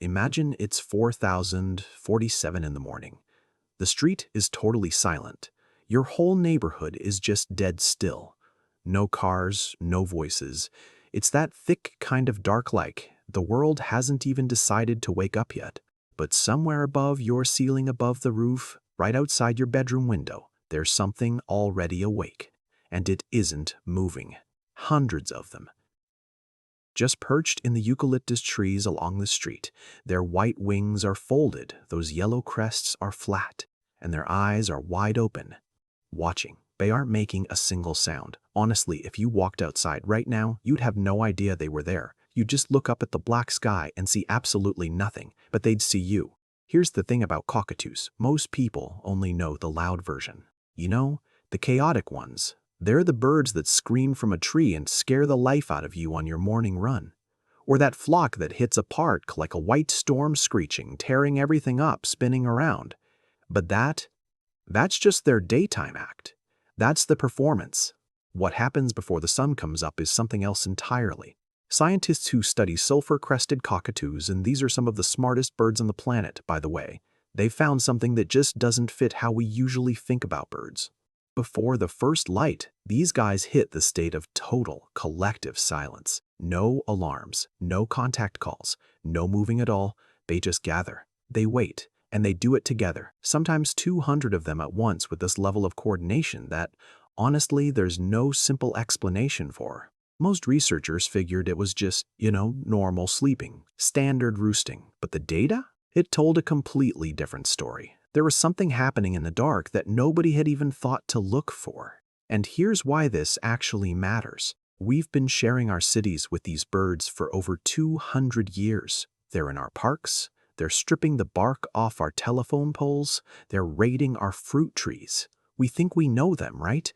Imagine it's 4047 in the morning. The street is totally silent. Your whole neighborhood is just dead still. No cars, no voices. It's that thick kind of dark like the world hasn't even decided to wake up yet. But somewhere above your ceiling, above the roof, right outside your bedroom window, there's something already awake. And it isn't moving. Hundreds of them. Just perched in the eucalyptus trees along the street, their white wings are folded, those yellow crests are flat, and their eyes are wide open, watching. They aren't making a single sound. Honestly, if you walked outside right now, you'd have no idea they were there. You'd just look up at the black sky and see absolutely nothing, but they'd see you. Here's the thing about cockatoos. Most people only know the loud version. You know, the chaotic ones. They're the birds that scream from a tree and scare the life out of you on your morning run. Or that flock that hits a park like a white storm screeching, tearing everything up, spinning around. But that's just their daytime act. That's the performance. What happens before the sun comes up is something else entirely. Scientists who study sulphur-crested cockatoos, and these are some of the smartest birds on the planet, by the way, they've found something that just doesn't fit how we usually think about birds. Before the first light, these guys hit the state of total collective silence. No alarms, no contact calls, no moving at all. They just gather. They wait, and they do it together, sometimes 200 of them at once with this level of coordination that, honestly, there's no simple explanation for. Most researchers figured it was just, normal sleeping, standard roosting. But the data? It told a completely different story. There was something happening in the dark that nobody had even thought to look for. And here's why this actually matters. We've been sharing our cities with these birds for over 200 years. They're in our parks. They're stripping the bark off our telephone poles. They're raiding our fruit trees. We think we know them, right?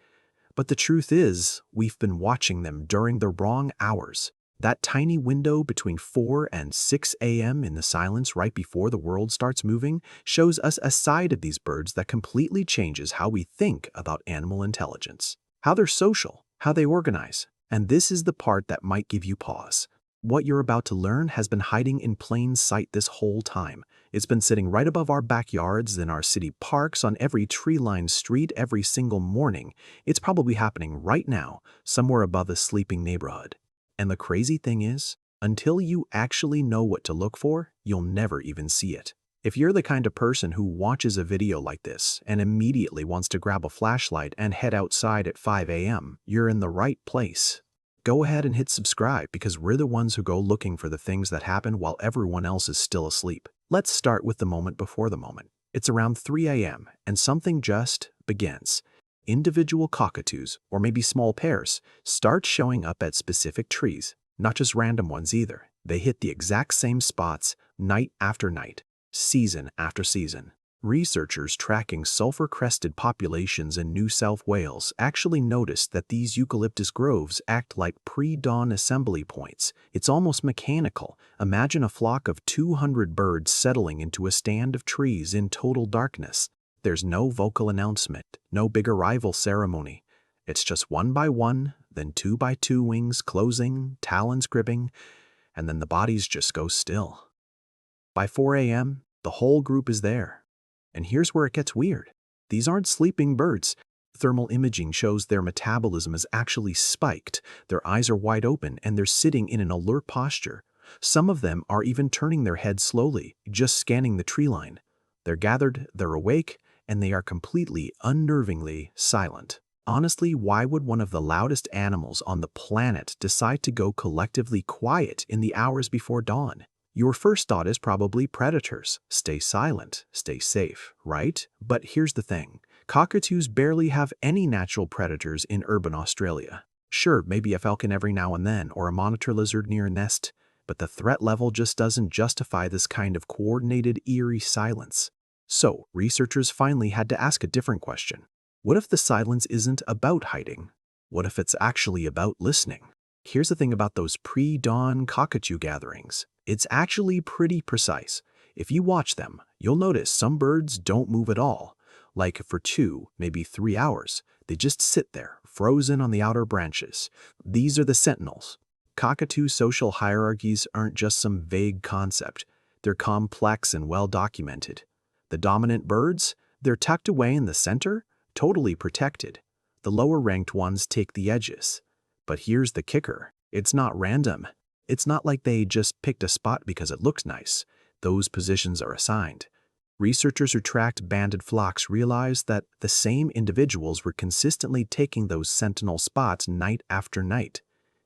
But the truth is, we've been watching them during the wrong hours. That tiny window between 4 and 6 a.m. in the silence right before the world starts moving shows us a side of these birds that completely changes how we think about animal intelligence, how they're social, how they organize. And this is the part that might give you pause. What you're about to learn has been hiding in plain sight this whole time. It's been sitting right above our backyards, in our city parks, on every tree-lined street every single morning. It's probably happening right now, somewhere above a sleeping neighborhood. And the crazy thing is, until you actually know what to look for, you'll never even see it. If you're the kind of person who watches a video like this and immediately wants to grab a flashlight and head outside at 5 a.m., you're in the right place. Go ahead and hit subscribe because we're the ones who go looking for the things that happen while everyone else is still asleep. Let's start with the moment before the moment. It's around 3 a.m. and something just begins. Individual cockatoos, or maybe small pairs, start showing up at specific trees, not just random ones either. They hit the exact same spots night after night, season after season. Researchers tracking sulphur-crested populations in New South Wales actually noticed that these eucalyptus groves act like pre-dawn assembly points. It's almost mechanical. Imagine a flock of 200 birds settling into a stand of trees in total darkness. There's no vocal announcement, no big arrival ceremony. It's just one by one, then two by two wings closing, talons gripping, and then the bodies just go still. By 4 a.m., the whole group is there. And here's where it gets weird. These aren't sleeping birds. Thermal imaging shows their metabolism is actually spiked. Their eyes are wide open and they're sitting in an alert posture. Some of them are even turning their heads slowly, just scanning the tree line. They're gathered, they're awake, and they are completely, unnervingly silent. Honestly, why would one of the loudest animals on the planet decide to go collectively quiet in the hours before dawn? Your first thought is probably predators. Stay silent, stay safe, right? But here's the thing. Cockatoos barely have any natural predators in urban Australia. Sure, maybe a falcon every now and then, or a monitor lizard near a nest, but the threat level just doesn't justify this kind of coordinated, eerie silence. So, researchers finally had to ask a different question. What if the silence isn't about hiding? What if it's actually about listening? Here's the thing about those pre-dawn cockatoo gatherings. It's actually pretty precise. If you watch them, you'll notice some birds don't move at all. Like for 2, maybe 3 hours. They just sit there, frozen on the outer branches. These are the sentinels. Cockatoo social hierarchies aren't just some vague concept. They're complex and well-documented. The dominant birds, they're tucked away in the center, totally protected. The lower-ranked ones take the edges. But here's the kicker. It's not random. It's not like they just picked a spot because it looks nice. Those positions are assigned. Researchers who tracked banded flocks realized that the same individuals were consistently taking those sentinel spots night after night.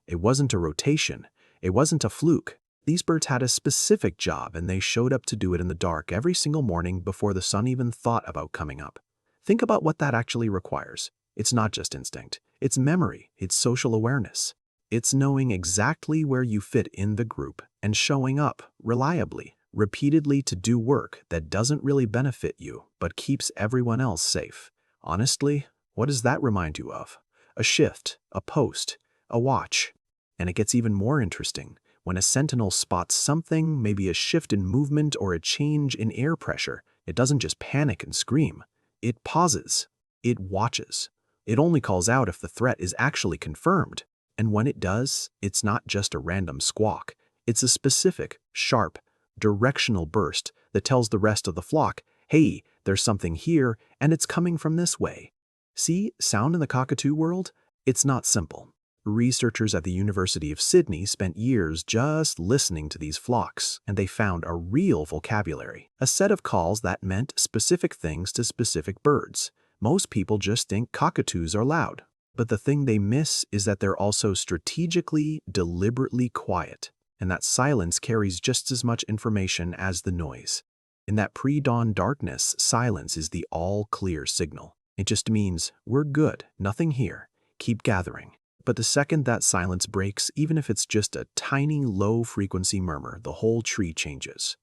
It wasn't a rotation. It wasn't a fluke. These birds had a specific job, and they showed up to do it in the dark every single morning before the sun even thought about coming up. Think about what that actually requires. It's not just instinct. It's memory. It's social awareness. It's knowing exactly where you fit in the group and showing up reliably, repeatedly to do work that doesn't really benefit you but keeps everyone else safe. Honestly, what does that remind you of? A shift, a post, a watch. And it gets even more interesting. When a sentinel spots something, maybe a shift in movement or a change in air pressure, it doesn't just panic and scream. It pauses. It watches. It only calls out if the threat is actually confirmed. And when it does, it's not just a random squawk. It's a specific, sharp, directional burst that tells the rest of the flock, hey, there's something here, and it's coming from this way. See, sound in the cockatoo world? It's not simple. Researchers at the University of Sydney spent years just listening to these flocks, and they found a real vocabulary, a set of calls that meant specific things to specific birds. Most people just think cockatoos are loud, but the thing they miss is that they're also strategically, deliberately quiet, and that silence carries just as much information as the noise. In that pre-dawn darkness, silence is the all-clear signal. It just means, we're good, nothing here, keep gathering. But the second that silence breaks, even if it's just a tiny low-frequency murmur, the whole tree changes.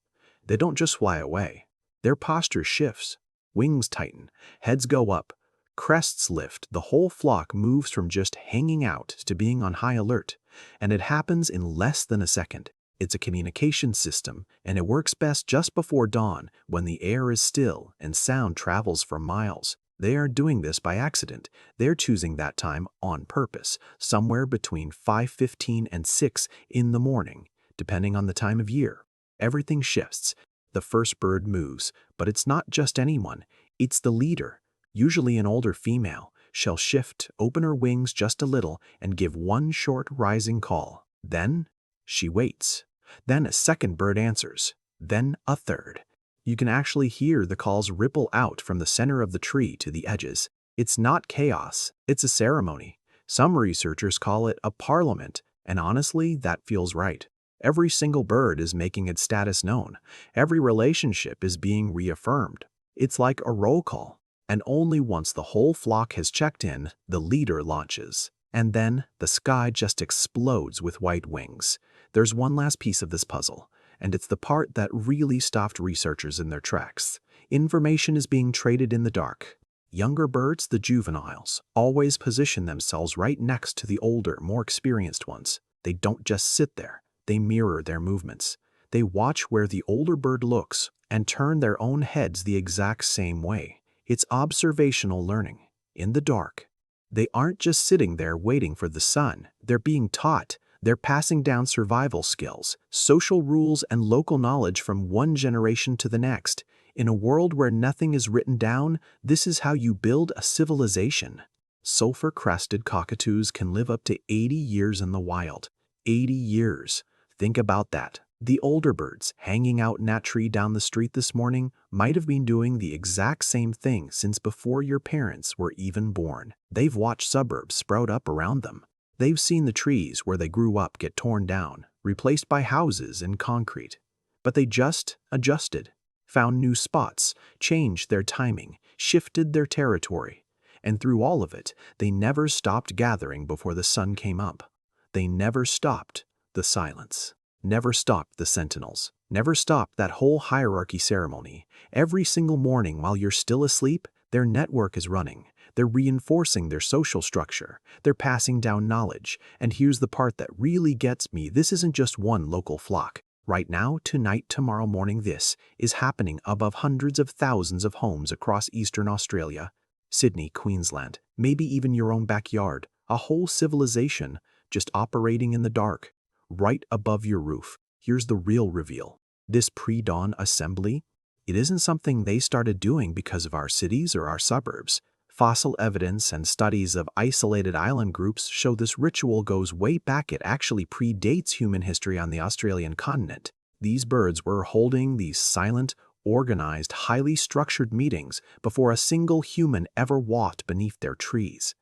They don't just fly away. Their posture shifts. Wings tighten, heads go up, crests lift. The whole flock moves from just hanging out to being on high alert. And it happens in less than a second. It's a communication system, and it works best just before dawn, when the air is still and sound travels for miles. They aren't doing this by accident. They're choosing that time on purpose, somewhere between 5:15 and 6 in the morning, depending on the time of year. Everything shifts. The first bird moves, but it's not just anyone. It's the leader, usually an older female. She'll shift, open her wings just a little, and give one short rising call. Then she waits. Then a second bird answers. Then a third. You can actually hear the calls ripple out from the center of the tree to the edges. It's not chaos, it's a ceremony. Some researchers call it a parliament, and honestly, that feels right. Every single bird is making its status known. Every relationship is being reaffirmed. It's like a roll call. And only once the whole flock has checked in, the leader launches. And then the sky just explodes with white wings. There's one last piece of this puzzle, and it's the part that really stopped researchers in their tracks. Information is being traded in the dark. Younger birds, the juveniles, always position themselves right next to the older, more experienced ones. They don't just sit there. They mirror their movements. They watch where the older bird looks and turn their own heads the exact same way. It's observational learning. In the dark. They aren't just sitting there waiting for the sun. They're being taught. They're passing down survival skills, social rules, and local knowledge from one generation to the next. In a world where nothing is written down, this is how you build a civilization. Sulphur-crested cockatoos can live up to 80 years in the wild. 80 years. Think about that. The older birds hanging out in that tree down the street this morning might have been doing the exact same thing since before your parents were even born. They've watched suburbs sprout up around them. They've seen the trees where they grew up get torn down, replaced by houses and concrete. But they just adjusted, found new spots, changed their timing, shifted their territory. And through all of it, they never stopped gathering before the sun came up. They never stopped the silence. Never stopped the sentinels. Never stopped that whole hierarchy ceremony. Every single morning while you're still asleep, their network is running. They're reinforcing their social structure. They're passing down knowledge. And here's the part that really gets me. This isn't just one local flock. Right now, tonight, tomorrow morning, this is happening above hundreds of thousands of homes across Eastern Australia, Sydney, Queensland, maybe even your own backyard. A whole civilization just operating in the dark. Right above your roof. Here's the real reveal. This pre-dawn assembly, it isn't something they started doing because of our cities or our suburbs. Fossil evidence and studies of isolated island groups show this ritual goes way back. It actually predates human history on the Australian continent. These birds were holding these silent, organized, highly structured meetings before a single human ever walked beneath their trees.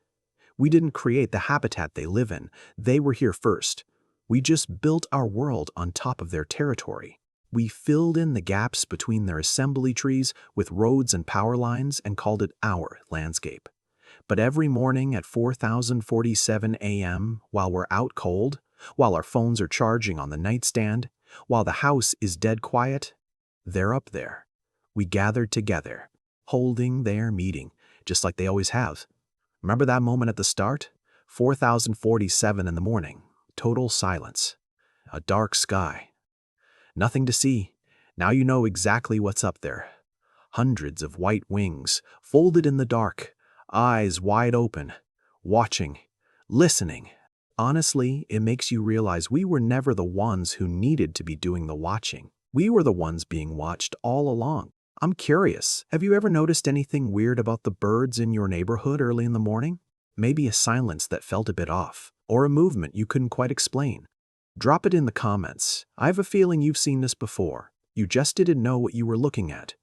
We didn't create the habitat they live in. They were here first. We just built our world on top of their territory. We filled in the gaps between their assembly trees with roads and power lines and called it our landscape. But every morning at 4047 a.m., while we're out cold, while our phones are charging on the nightstand, while the house is dead quiet, they're up there. We gathered together, holding their meeting, just like they always have. Remember that moment at the start? 4047 in the morning, total silence, a dark sky. Nothing to see. Now you know exactly what's up there. Hundreds of white wings, folded in the dark, eyes wide open, watching, listening. Honestly, it makes you realize we were never the ones who needed to be doing the watching. We were the ones being watched all along. I'm curious, have you ever noticed anything weird about the birds in your neighborhood early in the morning? Maybe a silence that felt a bit off, or a movement you couldn't quite explain. Drop it in the comments. I have a feeling you've seen this before. You just didn't know what you were looking at.